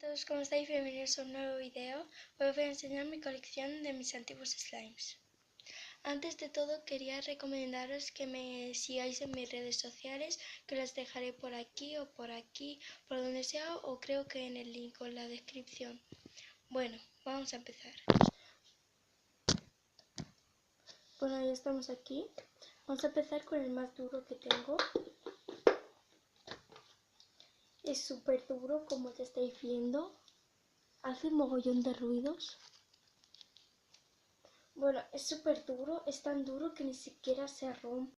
Todos, ¿cómo estáis? Bienvenidos a un nuevo video. Hoy os voy a enseñar mi colección de mis antiguos slimes. Antes de todo quería recomendaros que me sigáis en mis redes sociales, que las dejaré por aquí, por donde sea, o creo que en el link o en la descripción. Bueno, vamos a empezar. Bueno, ya estamos aquí. Vamos a empezar con el más duro que tengo. Es súper duro, como ya estáis viendo. Hace un mogollón de ruidos. Bueno, es súper duro, es tan duro que ni siquiera se rompe.